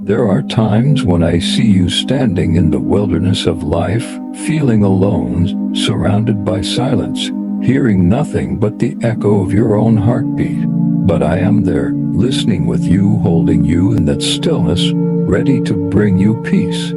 There are times when I see you standing in the wilderness of life, feeling alone, surrounded by silence, hearing nothing but the echo of your own heartbeat. But I am there, listening with you, holding you in that stillness, ready to bring you peace.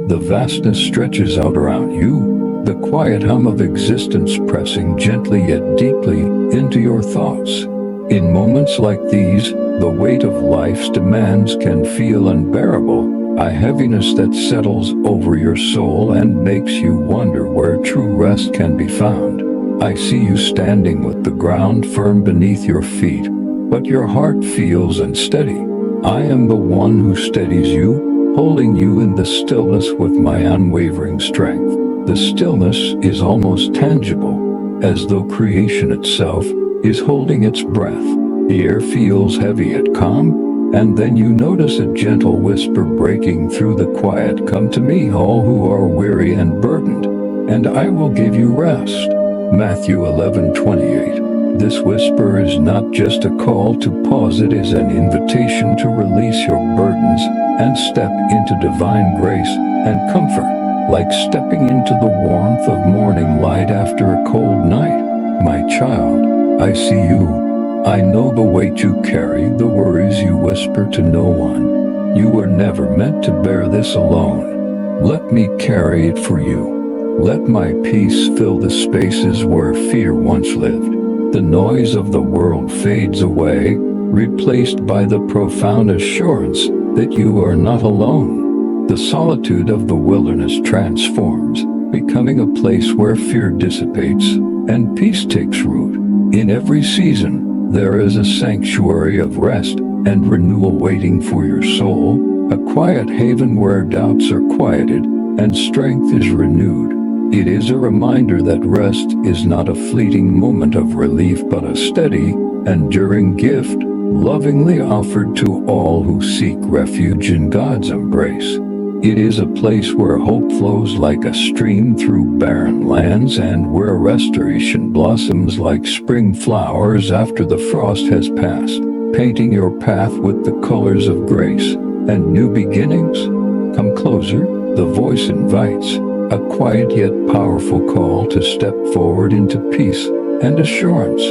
The vastness stretches out around you, the quiet hum of existence pressing gently yet deeply into your thoughts. In moments like these, the weight of life's demands can feel unbearable, a heaviness that settles over your soul and makes you wonder where true rest can be found. I see you standing with the ground firm beneath your feet, but your heart feels unsteady. I am the one who steadies you, holding you in the stillness with my unwavering strength. The stillness is almost tangible, as though creation itself is holding its breath. The air feels heavy yet calm, and then you notice a gentle whisper breaking through the quiet. Come to me, all who are weary and burdened, and I will give you rest. Matthew 11:28. This whisper is not just a call to pause, it is an invitation to release your burdens and step into divine grace and comfort, like stepping into the warmth of morning light after a cold night. My child, I see you. I know the weight you carry, the worries you whisper to no one. You were never meant to bear this alone. Let me carry it for you. Let my peace fill the spaces where fear once lived. The noise of the world fades away, replaced by the profound assurance that you are not alone. The solitude of the wilderness transforms, becoming a place where fear dissipates and peace takes root. In every season, there is a sanctuary of rest and renewal waiting for your soul, a quiet haven where doubts are quieted and strength is renewed. It is a reminder that rest is not a fleeting moment of relief but a steady, enduring gift, lovingly offered to all who seek refuge in God's embrace. It is a place where hope flows like a stream through barren lands and where restoration blossoms like spring flowers after the frost has passed, painting your path with the colors of grace and new beginnings. Come closer, the voice invites, a quiet yet powerful call to step forward into peace and assurance.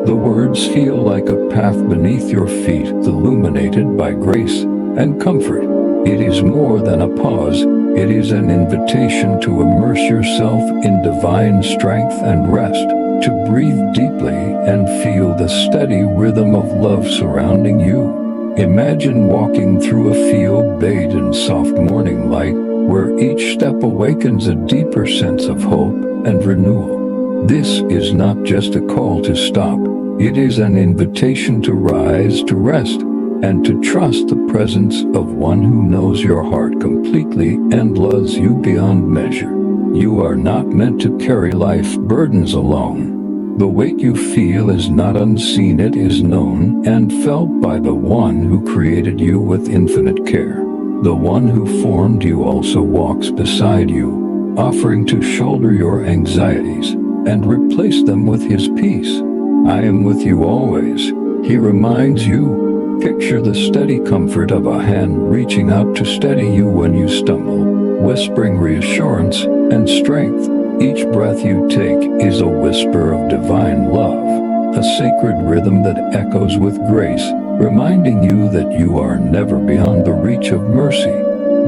The words feel like a path beneath your feet, illuminated by grace and comfort. It is more than a pause, it is an invitation to immerse yourself in divine strength and rest, to breathe deeply and feel the steady rhythm of love surrounding you. Imagine walking through a field bathed in soft morning light, where each step awakens a deeper sense of hope and renewal. This is not just a call to stop, it is an invitation to rise, to rest, and to trust the presence of one who knows your heart completely and loves you beyond measure. You are not meant to carry life's burdens alone. The weight you feel is not unseen, it is known and felt by the one who created you with infinite care. The one who formed you also walks beside you, offering to shoulder your anxieties and replace them with his peace. I am with you always, he reminds you. Picture the steady comfort of a hand reaching out to steady you when you stumble, whispering reassurance and strength. Each breath you take is a whisper of divine love, a sacred rhythm that echoes with grace, reminding you that you are never beyond the reach of mercy.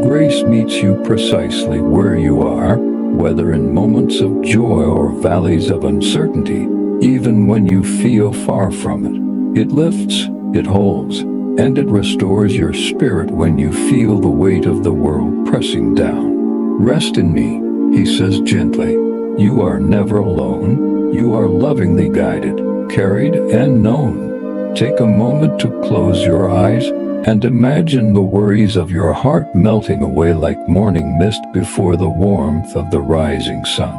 Grace meets you precisely where you are, whether in moments of joy or valleys of uncertainty, even when you feel far from it. It lifts, it holds, and it restores your spirit when you feel the weight of the world pressing down. Rest in me, he says gently. You are never alone. You are lovingly guided, carried, and known. Take a moment to close your eyes and imagine the worries of your heart melting away like morning mist before the warmth of the rising sun.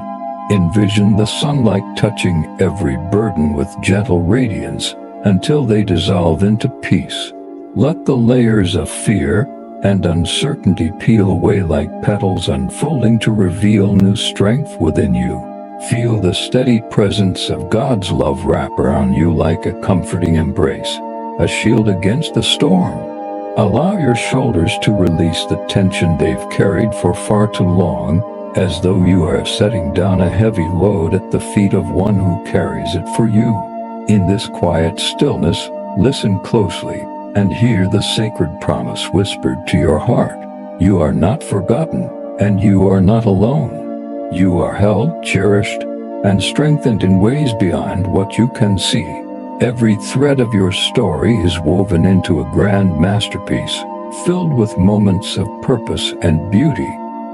Envision the sunlight touching every burden with gentle radiance, until they dissolve into peace. Let the layers of fear and uncertainty peel away like petals unfolding to reveal new strength within you. Feel the steady presence of God's love wrap around you like a comforting embrace, a shield against the storm. Allow your shoulders to release the tension they've carried for far too long, as though you are setting down a heavy load at the feet of one who carries it for you. In this quiet stillness, listen closely and hear the sacred promise whispered to your heart. You are not forgotten, and you are not alone. You are held, cherished, and strengthened in ways beyond what you can see. Every thread of your story is woven into a grand masterpiece, filled with moments of purpose and beauty,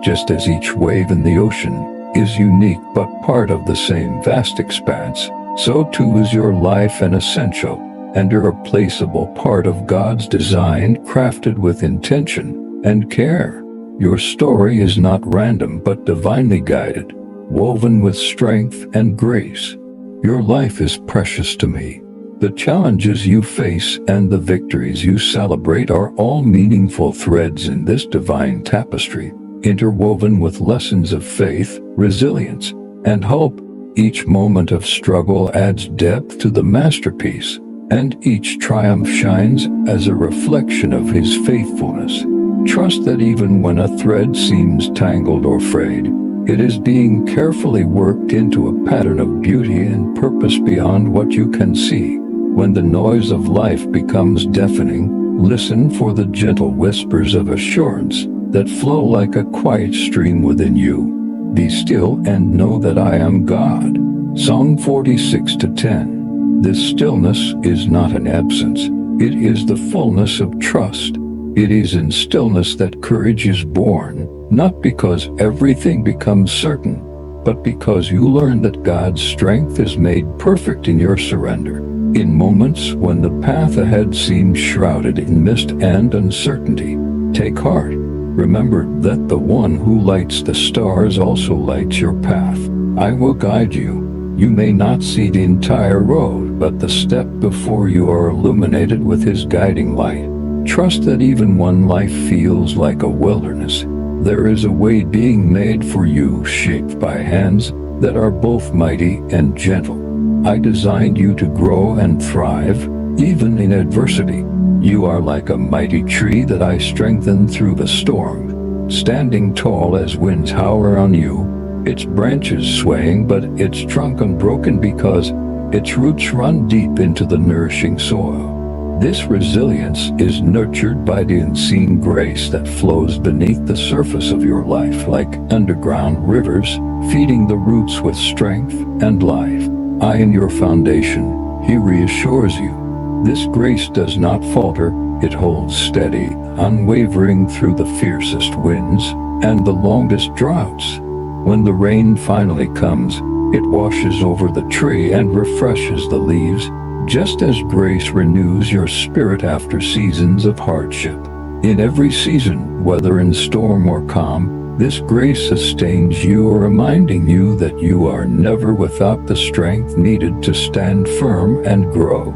just as each wave in the ocean is unique but part of the same vast expanse. So too is your life an essential and irreplaceable part of God's design, crafted with intention and care. Your story is not random but divinely guided, woven with strength and grace. Your life is precious to me. The challenges you face and the victories you celebrate are all meaningful threads in this divine tapestry, interwoven with lessons of faith, resilience, and hope. Each moment of struggle adds depth to the masterpiece, and each triumph shines as a reflection of His faithfulness. Trust that even when a thread seems tangled or frayed, it is being carefully worked into a pattern of beauty and purpose beyond what you can see. When the noise of life becomes deafening, listen for the gentle whispers of assurance that flow like a quiet stream within you. Be still and know that I am God. Psalm 46:10. This stillness is not an absence. It is the fullness of trust. It is in stillness that courage is born, not because everything becomes certain, but because you learn that God's strength is made perfect in your surrender. In moments when the path ahead seems shrouded in mist and uncertainty, take heart. Remember that the one who lights the stars also lights your path. I will guide you. You may not see the entire road, but the step before you are illuminated with His guiding light. Trust that even when life feels like a wilderness, there is a way being made for you, shaped by hands that are both mighty and gentle. I designed you to grow and thrive, even in adversity. You are like a mighty tree that I strengthened through the storm, standing tall as winds howl on you, its branches swaying but its trunk unbroken because its roots run deep into the nourishing soil. This resilience is nurtured by the unseen grace that flows beneath the surface of your life like underground rivers, feeding the roots with strength and life. I am your foundation, He reassures you. This grace does not falter, it holds steady, unwavering through the fiercest winds and the longest droughts. When the rain finally comes, it washes over the tree and refreshes the leaves, just as grace renews your spirit after seasons of hardship. In every season, whether in storm or calm, this grace sustains you, reminding you that you are never without the strength needed to stand firm and grow.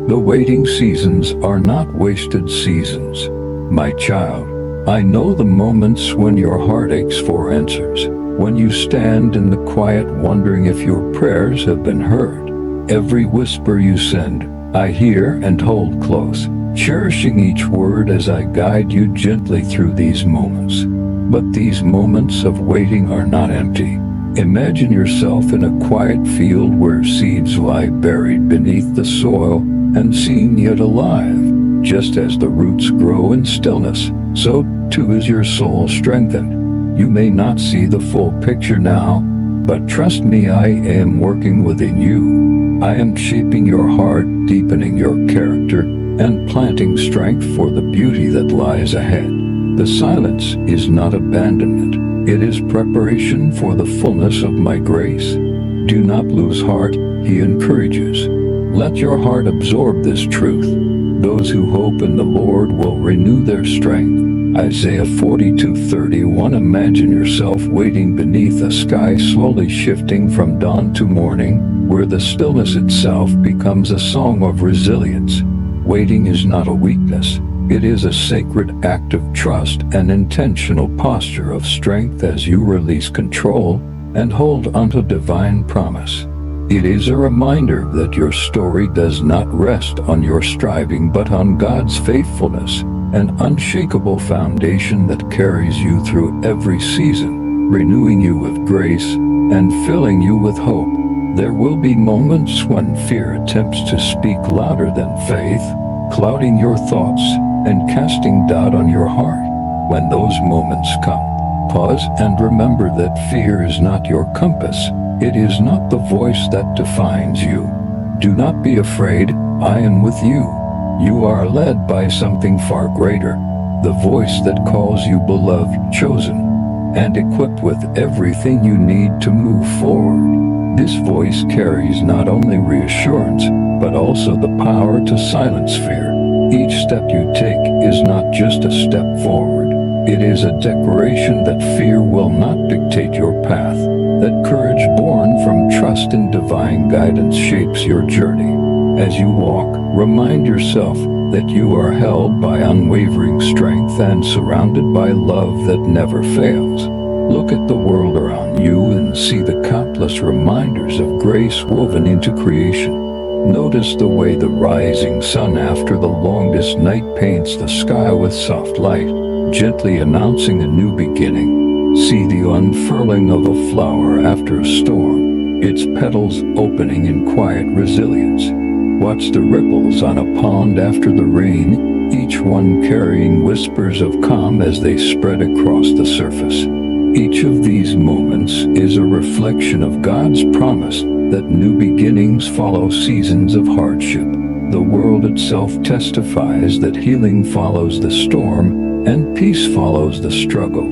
The waiting seasons are not wasted seasons. My child, I know the moments when your heart aches for answers, when you stand in the quiet wondering if your prayers have been heard. Every whisper you send, I hear and hold close, cherishing each word as I guide you gently through these moments. But these moments of waiting are not empty. Imagine yourself in a quiet field where seeds lie buried beneath the soil and seem yet alive. Just as the roots grow in stillness, so too is your soul strengthened. You may not see the full picture now, but trust me, I am working within you. I am shaping your heart, deepening your character, and planting strength for the beauty that lies ahead. The silence is not abandonment. It is preparation for the fullness of my grace. Do not lose heart, He encourages. Let your heart absorb this truth. Those who hope in the Lord will renew their strength. Isaiah 42:31. Imagine yourself waiting beneath a sky slowly shifting from dawn to morning, where the stillness itself becomes a song of resilience. Waiting is not a weakness. It is a sacred act of trust and intentional posture of strength as you release control and hold onto divine promise. It is a reminder that your story does not rest on your striving but on God's faithfulness. an unshakable foundation that carries you through every season, renewing you with grace and filling you with hope. There will be moments when fear attempts to speak louder than faith, clouding your thoughts and casting doubt on your heart. When those moments come, pause and remember that fear is not your compass. It is not the voice that defines you. Do not be afraid, I am with you. You are led by something far greater, the voice that calls you beloved, chosen, and equipped with everything you need to move forward. This voice carries not only reassurance, but also the power to silence fear. Each step you take is not just a step forward. It is a declaration that fear will not dictate your path, that courage born from trust in divine guidance shapes your journey. As you walk, remind yourself that you are held by unwavering strength and surrounded by love that never fails. Look at the world around you and see the countless reminders of grace woven into creation. Notice the way the rising sun after the longest night paints the sky with soft light, gently announcing a new beginning. See the unfurling of a flower after a storm, its petals opening in quiet resilience. Watch the ripples on a pond after the rain, each one carrying whispers of calm as they spread across the surface. Each of these moments is a reflection of God's promise that new beginnings follow seasons of hardship. The world itself testifies that healing follows the storm and peace follows the struggle.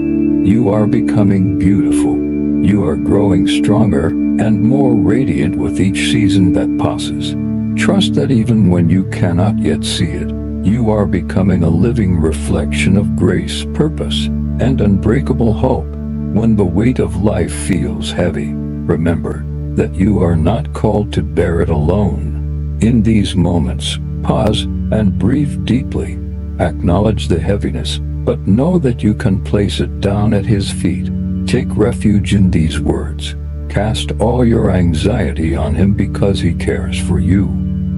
You are becoming beautiful. You are growing stronger and more radiant with each season that passes. Trust that even when you cannot yet see it, you are becoming a living reflection of grace, purpose, and unbreakable hope. When the weight of life feels heavy, remember that you are not called to bear it alone. In these moments, pause and breathe deeply. Acknowledge the heaviness, but know that you can place it down at His feet. Take refuge in these words. Cast all your anxiety on Him because He cares for you.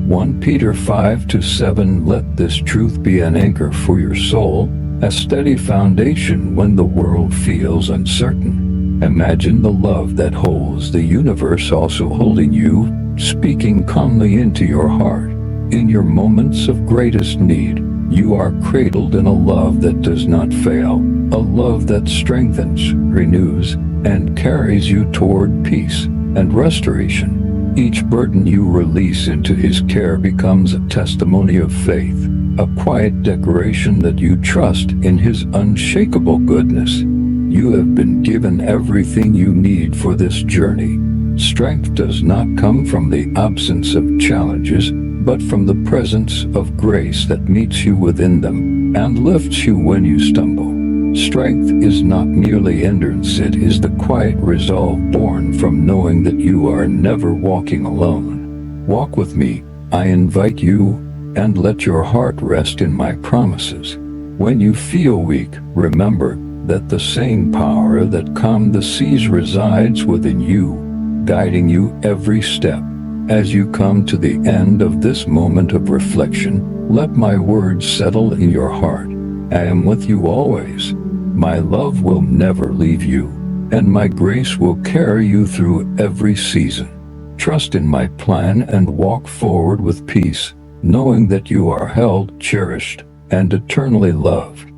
1 Peter 5-7. Let this truth be an anchor for your soul, a steady foundation when the world feels uncertain. Imagine the love that holds the universe also holding you, speaking calmly into your heart. In your moments of greatest need, you are cradled in a love that does not fail, a love that strengthens, renews, and carries you toward peace and restoration. Each burden you release into His care becomes a testimony of faith, a quiet declaration that you trust in His unshakable goodness. You have been given everything you need for this journey. Strength does not come from the absence of challenges, but from the presence of grace that meets you within them and lifts you when you stumble. Strength is not merely endurance, it is the quiet resolve born from knowing that you are never walking alone. Walk with me, I invite you, and let your heart rest in my promises. When you feel weak, remember that the same power that calmed the seas resides within you, guiding you every step. As you come to the end of this moment of reflection, let my words settle in your heart. I am with you always. My love will never leave you, and my grace will carry you through every season. Trust in my plan and walk forward with peace, knowing that you are held, cherished, and eternally loved.